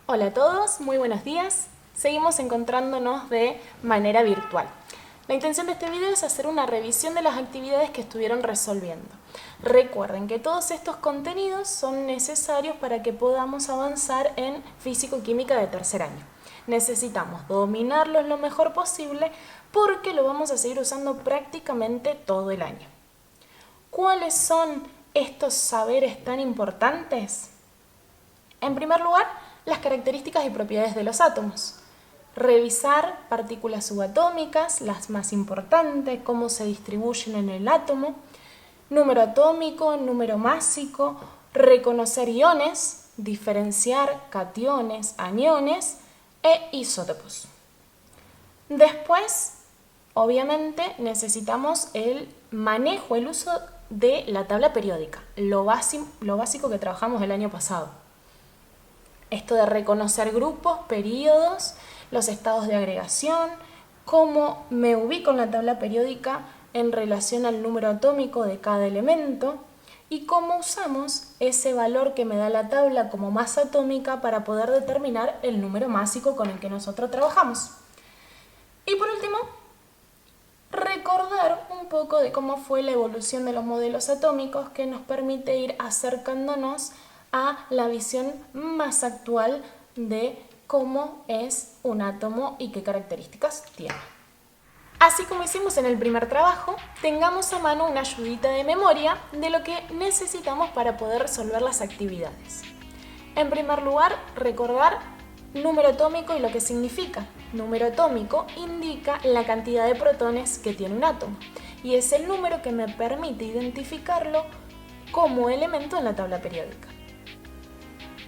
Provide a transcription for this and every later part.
Hola a todos, muy buenos días. Seguimos encontrándonos de manera virtual. La intención de este video es hacer una revisión de las actividades que estuvieron resolviendo. Recuerden que todos estos contenidos son necesarios para que podamos avanzar en Físico-Química de tercer año. Necesitamos dominarlos lo mejor posible porque lo vamos a seguir usando prácticamente todo el año. ¿Cuáles son estos saberes tan importantes? En primer lugar, las características y propiedades de los átomos. Revisar partículas subatómicas, las más importantes, cómo se distribuyen en el átomo, número atómico, número másico, reconocer iones, diferenciar cationes, aniones e isótopos. Después, obviamente, necesitamos el manejo, el uso de la tabla periódica, lo básico que trabajamos el año pasado. Esto de reconocer grupos, periodos, los estados de agregación, cómo me ubico en la tabla periódica en relación al número atómico de cada elemento y cómo usamos ese valor que me da la tabla como masa atómica para poder determinar el número másico con el que nosotros trabajamos. Y por último, recordar un poco de cómo fue la evolución de los modelos atómicos que nos permite ir acercándonos a la visión más actual de cómo es un átomo y qué características tiene. Así como hicimos en el primer trabajo, tengamos a mano una ayudita de memoria de lo que necesitamos para poder resolver las actividades. En primer lugar, recordar número atómico y lo que significa. Número atómico indica la cantidad de protones que tiene un átomo y es el número que me permite identificarlo como elemento en la tabla periódica.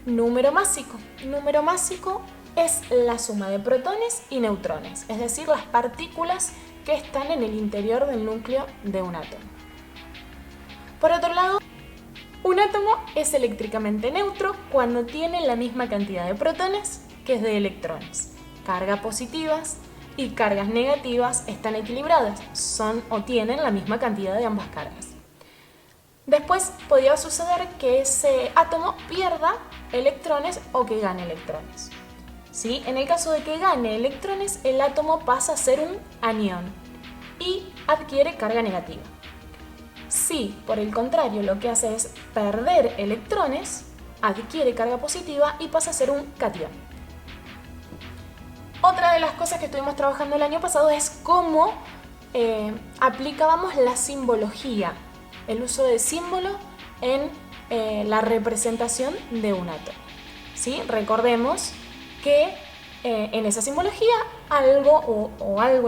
Número másico. Número másico es la suma de protones y neutrones, es decir, las partículas que están en el interior del núcleo de un átomo. Por otro lado, un átomo es eléctricamente neutro cuando tiene la misma cantidad de protones que de electrones. Cargas positivas y cargas negativas están equilibradas, son o tienen la misma cantidad de ambas cargas. Después podría suceder que ese átomo pierda electrones o que gane electrones. ¿Sí? En el caso de que gane electrones, el átomo pasa a ser un anión y adquiere carga negativa. Si, por el contrario, lo que hace es perder electrones, adquiere carga positiva y pasa a ser un catión. Otra de las cosas que estuvimos trabajando el año pasado es cómo aplicábamos la simbología, el uso de símbolo en la representación de un átomo. ¿Sí? Recordemos que en esa simbología algo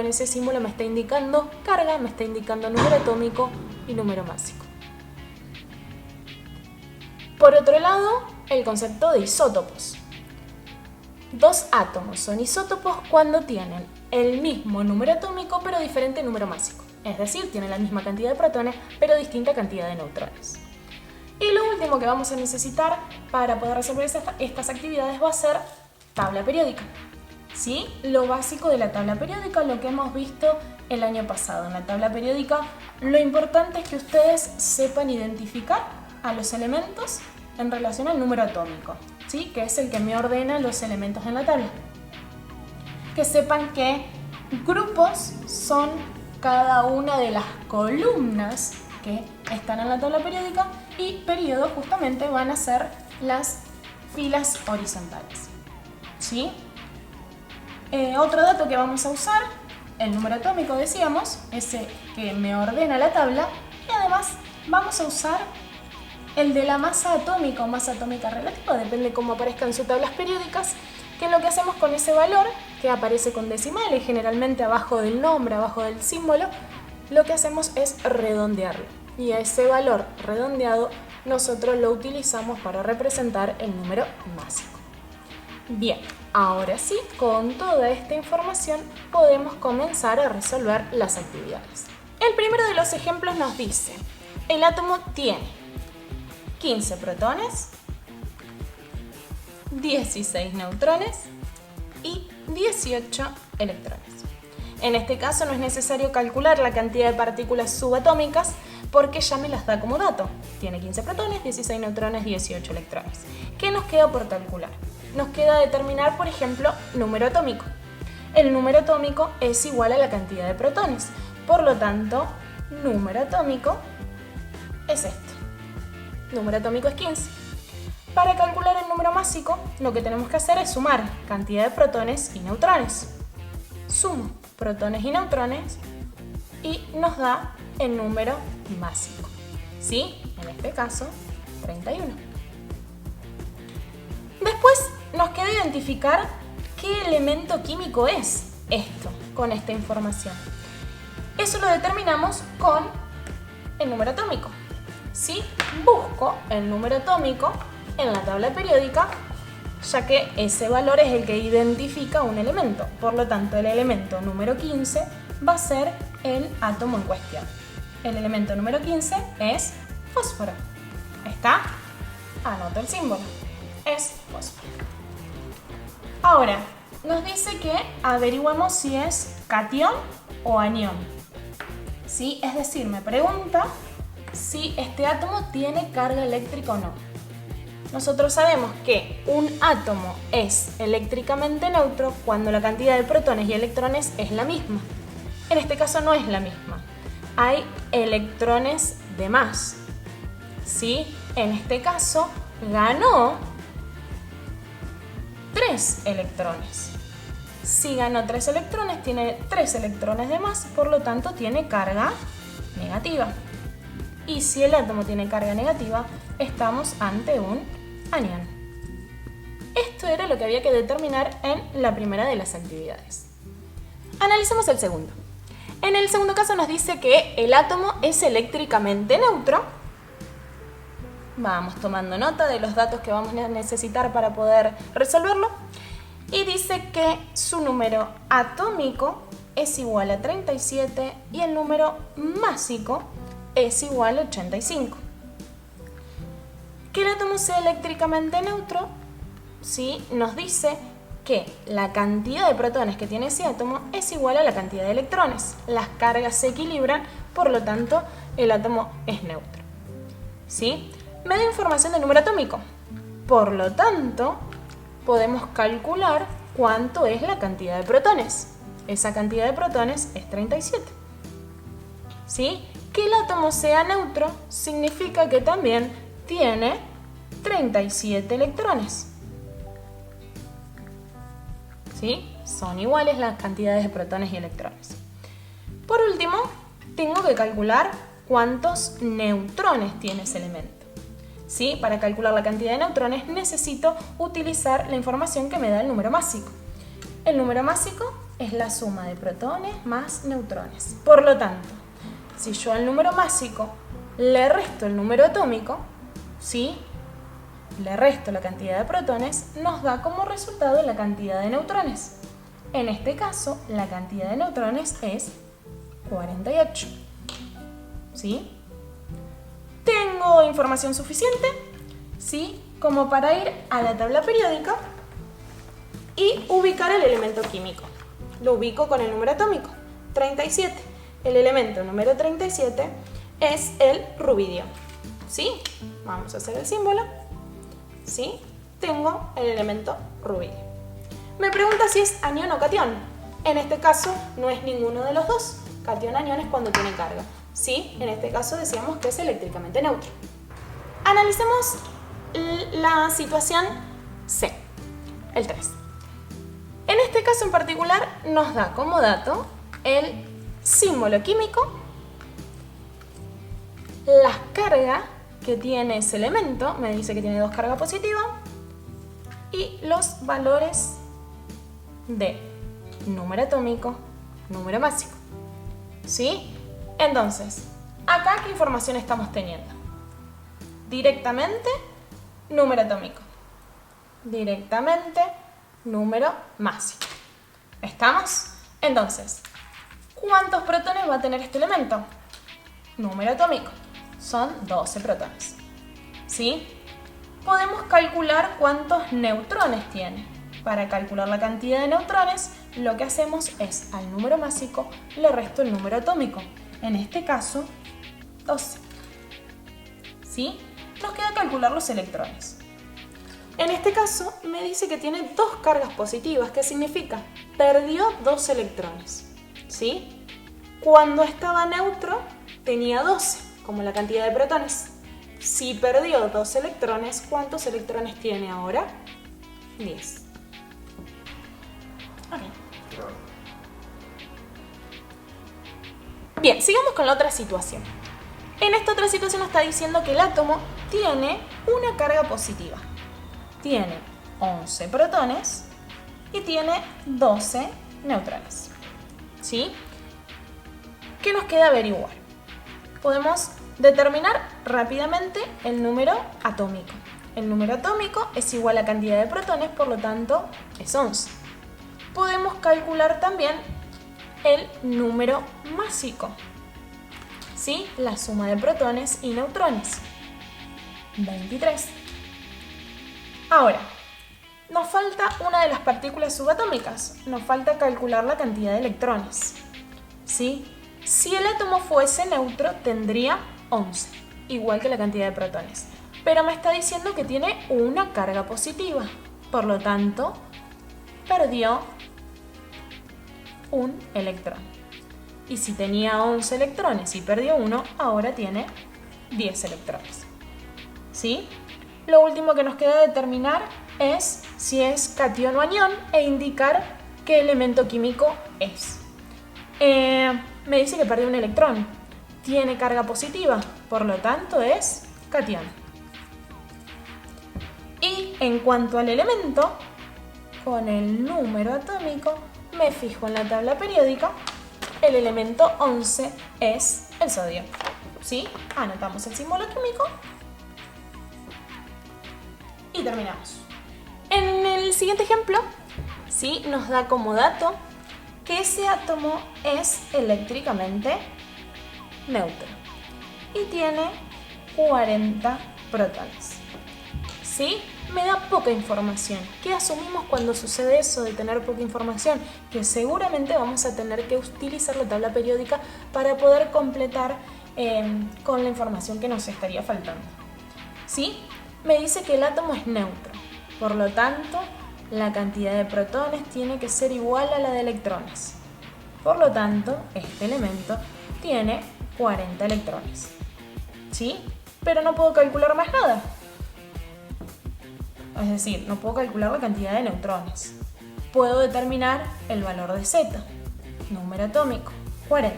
en ese símbolo me está indicando carga, me está indicando número atómico y número másico. Por otro lado, el concepto de isótopos. Dos átomos son isótopos cuando tienen el mismo número atómico pero diferente número másico. Es decir, tienen la misma cantidad de protones pero distinta cantidad de neutrones. Y lo último que vamos a necesitar para poder resolver estas actividades va a ser tabla periódica. ¿Sí? Lo básico de la tabla periódica, lo que hemos visto el año pasado. En la tabla periódica lo importante es que ustedes sepan identificar a los elementos en relación al número atómico, ¿sí? Que es el que me ordena los elementos en la tabla. Que sepan que grupos son cada una de las columnas que están en la tabla periódica y periodos justamente van a ser las filas horizontales. ¿Sí? Otro dato que vamos a usar, el número atómico decíamos, ese que me ordena la tabla, y además vamos a usar el de la masa atómica o masa atómica relativa, depende cómo aparezcan sus tablas periódicas, que lo que hacemos con ese valor, que aparece con decimales, generalmente abajo del nombre, abajo del símbolo, lo que hacemos es redondearlo. Y ese valor redondeado nosotros lo utilizamos para representar el número másico. Bien, ahora sí, con toda esta información podemos comenzar a resolver las actividades. El primero de los ejemplos nos dice, el átomo tiene 15 protones, 16 neutrones y 18 electrones. En este caso no es necesario calcular la cantidad de partículas subatómicas porque ya me las da como dato. Tiene 15 protones, 16 neutrones, 18 electrones. ¿Qué nos queda por calcular? Nos queda determinar, por ejemplo, número atómico. El número atómico es igual a la cantidad de protones. Por lo tanto, número atómico es esto. Número atómico es 15. Para calcular el número másico, lo que tenemos que hacer es sumar cantidad de protones y neutrones. Sumo protones y neutrones y nos da el número másico. ¿Sí? En este caso, 31. Después nos queda identificar qué elemento químico es esto, con esta información. Eso lo determinamos con el número atómico. Si busco el número atómico en la tabla periódica, ya que ese valor es el que identifica un elemento. Por lo tanto, el elemento número 15 va a ser el átomo en cuestión. El elemento número 15 es fósforo. ¿Está? Anoto el símbolo. Es fósforo. Ahora, nos dice que averiguemos si es catión o anión. ¿Sí? Es decir, me pregunta si este átomo tiene carga eléctrica o no. Nosotros sabemos que un átomo es eléctricamente neutro cuando la cantidad de protones y electrones es la misma. En este caso no es la misma. Hay electrones de más. ¿Sí? En este caso ganó 3 electrones. Si ganó 3 electrones, tiene 3 electrones de más, por lo tanto tiene carga negativa. Y si el átomo tiene carga negativa, estamos ante un anión. Esto era lo que había que determinar en la primera de las actividades. Analicemos el segundo. En el segundo caso nos dice que el átomo es eléctricamente neutro. Vamos tomando nota de los datos que vamos a necesitar para poder resolverlo. Y dice que su número atómico es igual a 37 y el número másico es igual a 85. Que el átomo sea eléctricamente neutro, ¿sí? Nos dice que la cantidad de protones que tiene ese átomo es igual a la cantidad de electrones. Las cargas se equilibran, por lo tanto, el átomo es neutro. ¿Sí? Me da información del número atómico. Por lo tanto, podemos calcular cuánto es la cantidad de protones. Esa cantidad de protones es 37. ¿Sí? Que el átomo sea neutro significa que también tiene 37 electrones. ¿Sí? Son iguales las cantidades de protones y electrones. Por último, tengo que calcular cuántos neutrones tiene ese elemento. ¿Sí? Para calcular la cantidad de neutrones necesito utilizar la información que me da el número másico. El número másico es la suma de protones más neutrones. Por lo tanto, si yo al número másico le resto el número atómico, ¿sí? Le resto la cantidad de protones, nos da como resultado la cantidad de neutrones. En este caso, la cantidad de neutrones es 48. ¿Sí? Tengo información suficiente, ¿sí? Como para ir a la tabla periódica y ubicar el elemento químico. Lo ubico con el número atómico, 37. El elemento número 37 es el rubidio. ¿Sí? Vamos a hacer el símbolo. ¿Sí? Tengo el elemento rubidio. Me pregunta si es anión o catión. En este caso no es ninguno de los dos. Catión, anión es cuando tiene carga. ¿Sí? En este caso decíamos que es eléctricamente neutro. Analicemos la situación C, el 3. En este caso en particular nos da como dato el símbolo químico, la carga que tiene ese elemento, me dice que tiene 2 cargas positivas, y los valores de número atómico, número másico. ¿Sí? Entonces, acá ¿qué información estamos teniendo? Directamente, número atómico. Directamente, número másico. ¿Estamos? Entonces, ¿cuántos protones va a tener este elemento? Número atómico. Son 12 protones. ¿Sí? Podemos calcular cuántos neutrones tiene. Para calcular la cantidad de neutrones, lo que hacemos es al número másico le resto el número atómico. En este caso, 12. ¿Sí? Nos queda calcular los electrones. En este caso me dice que tiene 2 cargas positivas, que significa perdió 2 electrones. ¿Sí? Cuando estaba neutro tenía 12, como la cantidad de protones. Si perdió 2 electrones, ¿cuántos electrones tiene ahora? 10. Okay. Bien, sigamos con la otra situación. En esta otra situación nos está diciendo que el átomo tiene una carga positiva. Tiene 11 protones y tiene 12 neutrones. ¿Sí? ¿Qué nos queda averiguar? Podemos determinar rápidamente el número atómico. El número atómico es igual a la cantidad de protones, por lo tanto es 11. Podemos calcular también el número másico. ¿Sí? La suma de protones y neutrones. 23. Ahora, nos falta una de las partículas subatómicas. Nos falta calcular la cantidad de electrones. ¿Sí? Si el átomo fuese neutro, tendría 11, igual que la cantidad de protones. Pero me está diciendo que tiene una carga positiva. Por lo tanto, perdió un electrón. Y si tenía 11 electrones y perdió uno, ahora tiene 10 electrones. ¿Sí? Lo último que nos queda determinar es si es catión o anión e indicar qué elemento químico es. Me dice que perdió un electrón. Tiene carga positiva, por lo tanto es catión. Y en cuanto al elemento, con el número atómico me fijo en la tabla periódica. El elemento 11 es el sodio. ¿Sí? Anotamos el símbolo químico y terminamos. En el siguiente ejemplo, ¿sí? Nos da como dato que ese átomo es eléctricamente neutro y tiene 40 protones. ¿Sí? Me da poca información. ¿Qué asumimos cuando sucede eso de tener poca información? Que seguramente vamos a tener que utilizar la tabla periódica para poder completar con la información que nos estaría faltando. ¿Sí? Me dice que el átomo es neutro. Por lo tanto, la cantidad de protones tiene que ser igual a la de electrones. Por lo tanto, este elemento tiene 40 electrones. ¿Sí? Pero no puedo calcular más nada. Es decir, no puedo calcular la cantidad de neutrones. Puedo determinar el valor de Z, número atómico, 40.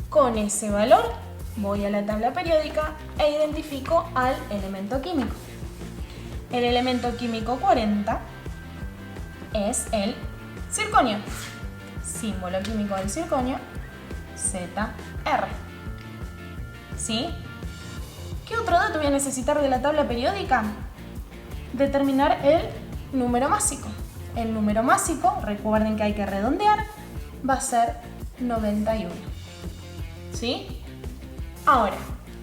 Con ese valor voy a la tabla periódica e identifico al elemento químico. El elemento químico 40 es el circonio. Símbolo químico del circonio, ZR. ¿Sí? ¿Qué otro dato voy a necesitar de la tabla periódica? Determinar el número másico. El número másico, recuerden que hay que redondear, va a ser 91. ¿Sí? Ahora,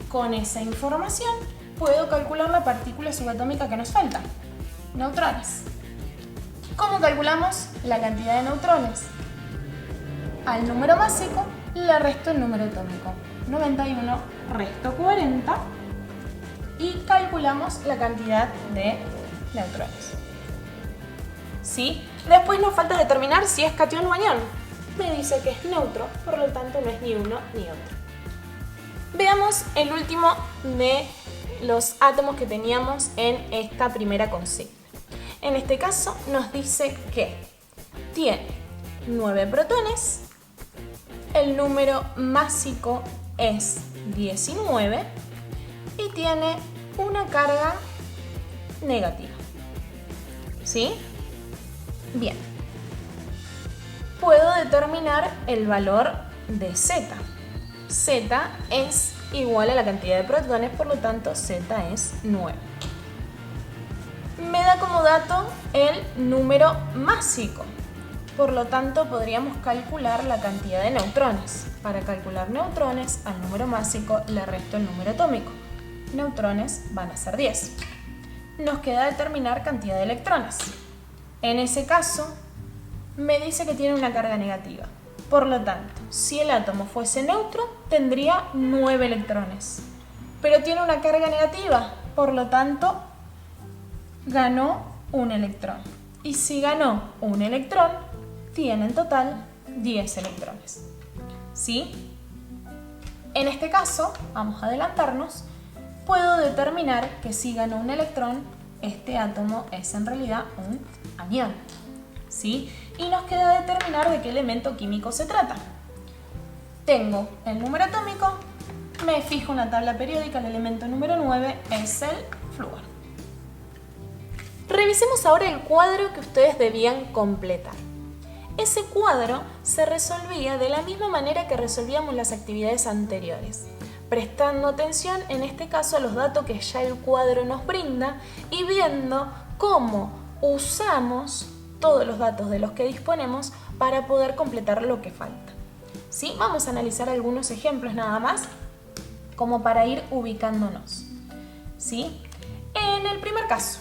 con esa información puedo calcular la partícula subatómica que nos falta, neutrones. ¿Cómo calculamos la cantidad de neutrones? Al número másico le resto el número atómico. 91 resto 40 y calculamos la cantidad de neutrones. ¿Sí? Después nos falta determinar si es catión o anión. Me dice que es neutro, por lo tanto no es ni uno ni otro. Veamos el último de los átomos que teníamos en esta primera consigna. En este caso nos dice que tiene 9 protones, el número másico es 19 y tiene una carga negativa. ¿Sí? Bien. Puedo determinar el valor de Z. Z es igual a la cantidad de protones, por lo tanto Z es 9. Me da como dato el número másico. Por lo tanto, podríamos calcular la cantidad de neutrones. Para calcular neutrones, al número másico le resto el número atómico. Neutrones van a ser 10. Nos queda determinar cantidad de electrones. En ese caso, me dice que tiene una carga negativa. Por lo tanto, si el átomo fuese neutro, tendría 9 electrones. Pero tiene una carga negativa, por lo tanto, ganó un electrón. Y si ganó un electrón, tiene en total 10 electrones. ¿Sí? En este caso, vamos a adelantarnos, puedo determinar que si ganó un electrón, este átomo es en realidad un anión. ¿Sí? Y nos queda determinar de qué elemento químico se trata. Tengo el número atómico, me fijo en la tabla periódica, el elemento número 9 es el flúor. Revisemos ahora el cuadro que ustedes debían completar. Ese cuadro se resolvía de la misma manera que resolvíamos las actividades anteriores, prestando atención en este caso a los datos que ya el cuadro nos brinda y viendo cómo usamos todos los datos de los que disponemos para poder completar lo que falta. ¿Sí? Vamos a analizar algunos ejemplos nada más, como para ir ubicándonos. ¿Sí? En el primer caso,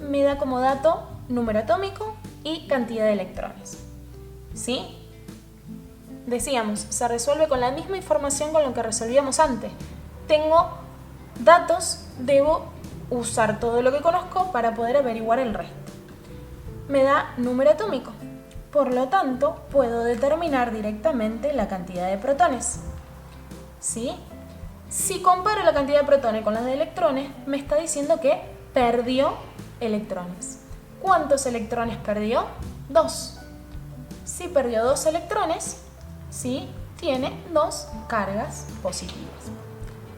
me da como dato número atómico y cantidad de electrones. ¿Sí? Decíamos, se resuelve con la misma información con lo que resolvíamos antes. Tengo datos, debo usar todo lo que conozco para poder averiguar el resto. Me da número atómico. Por lo tanto, puedo determinar directamente la cantidad de protones. ¿Sí? Si comparo la cantidad de protones con la de electrones, me está diciendo que perdió electrones. ¿Cuántos electrones perdió? 2. Si perdió 2 electrones, ¿sí? Tiene 2 cargas positivas.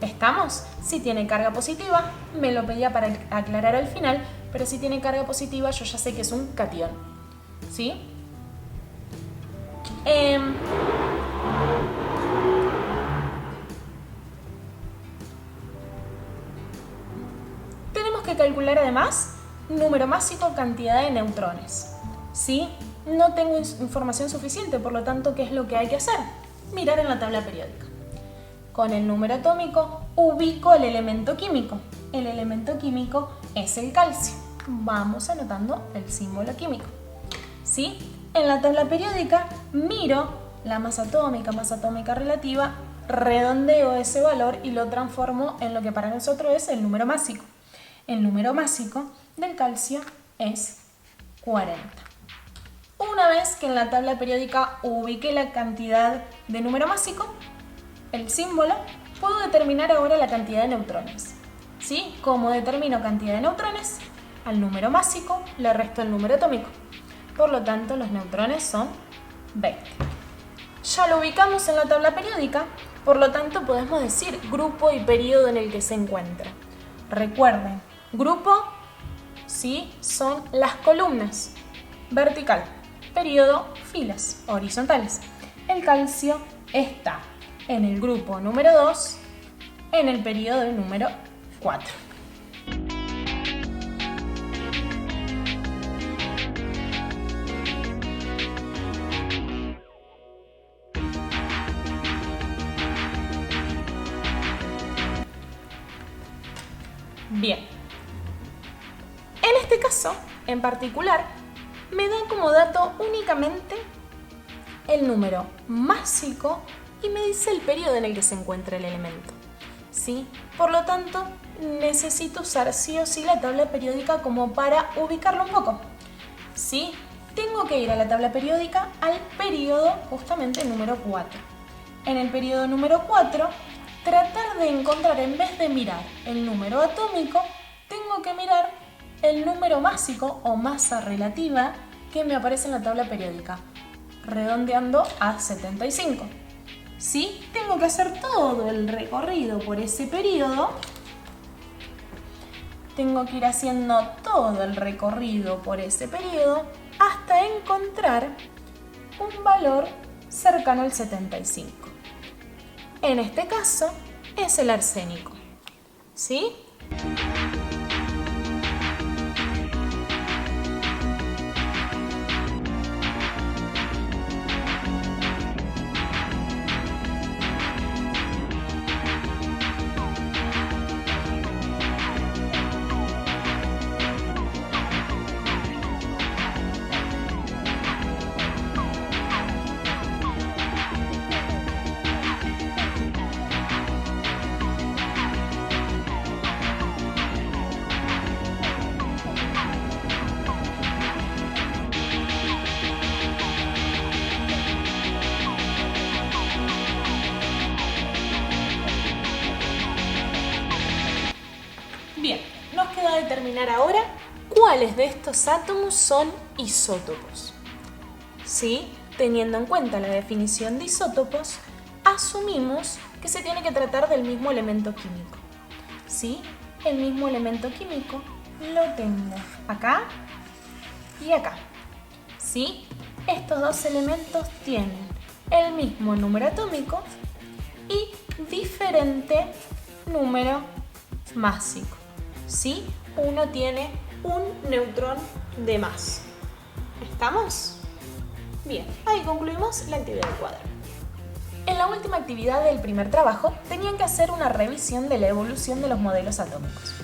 ¿Estamos? Si tiene carga positiva, me lo pedía para aclarar al final, pero si tiene carga positiva yo ya sé que es un catión. ¿Sí? Tenemos que calcular además número másico, cantidad de neutrones. ¿Sí? No tengo información suficiente, por lo tanto, ¿qué es lo que hay que hacer? Mirar en la tabla periódica. Con el número atómico ubico el elemento químico. El elemento químico es el calcio. Vamos anotando el símbolo químico. ¿Sí? En la tabla periódica miro la masa atómica relativa, redondeo ese valor y lo transformo en lo que para nosotros es el número másico. El número másico del calcio es 40. Una vez que en la tabla periódica ubiqué la cantidad de número másico, el símbolo, puedo determinar ahora la cantidad de neutrones. ¿Sí? ¿Cómo determino cantidad de neutrones? Al número másico le resto el número atómico. Por lo tanto, los neutrones son 20. Ya lo ubicamos en la tabla periódica, por lo tanto podemos decir grupo y periodo en el que se encuentra. Recuerden, grupo, ¿sí? Son las columnas, vertical. Periodo, filas horizontales. El calcio está en el grupo número 2, en el periodo número 4. Bien. En este caso, en particular, me dan como dato únicamente el número másico y me dice el periodo en el que se encuentra el elemento. ¿Sí? Por lo tanto, necesito usar sí o sí la tabla periódica como para ubicarlo un poco. ¿Sí? Tengo que ir a la tabla periódica al periodo justamente número 4. En el periodo número 4, tratar de encontrar, en vez de mirar el número atómico, tengo que mirar el número másico o masa relativa que me aparece en la tabla periódica, redondeando a 75. ¿Sí? Tengo que hacer todo el recorrido por ese periodo. Tengo que ir haciendo todo el recorrido por ese periodo hasta encontrar un valor cercano al 75. En este caso es el arsénico. ¿Sí? determinar ahora cuáles de estos átomos son isótopos. ¿Sí? Teniendo en cuenta la definición de isótopos, asumimos que se tiene que tratar del mismo elemento químico. ¿Sí? El mismo elemento químico lo tengo acá y acá. ¿Sí? Estos dos elementos tienen el mismo número atómico y diferente número másico. ¿Sí? Uno tiene un neutrón de más. ¿Estamos? Bien, ahí concluimos la actividad del cuadro. En la última actividad del primer trabajo tenían que hacer una revisión de la evolución de los modelos atómicos.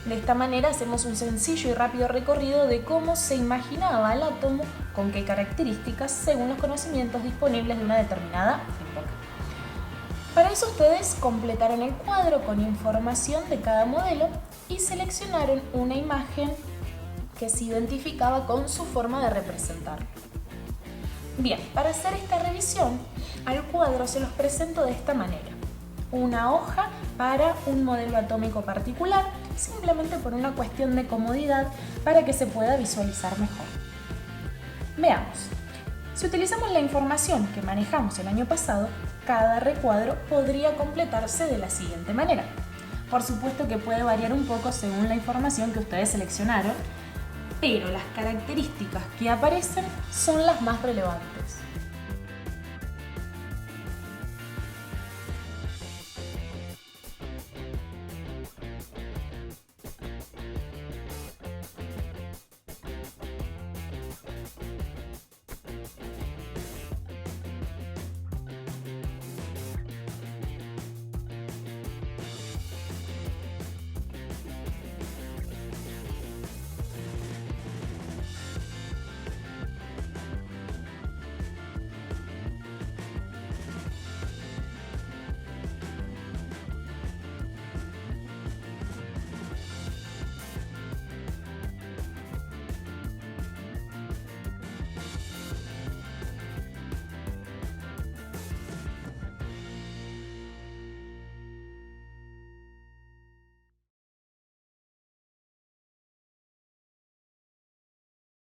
De esta manera hacemos un sencillo y rápido recorrido de cómo se imaginaba el átomo, con qué características, según los conocimientos disponibles de una determinada época. Para eso ustedes completaron el cuadro con información de cada modelo y seleccionaron una imagen que se identificaba con su forma de representarlo. Bien, para hacer esta revisión, al cuadro se los presento de esta manera. Una hoja para un modelo atómico particular, simplemente por una cuestión de comodidad para que se pueda visualizar mejor. Veamos. Si utilizamos la información que manejamos el año pasado, cada recuadro podría completarse de la siguiente manera. Por supuesto que puede variar un poco según la información que ustedes seleccionaron, pero las características que aparecen son las más relevantes.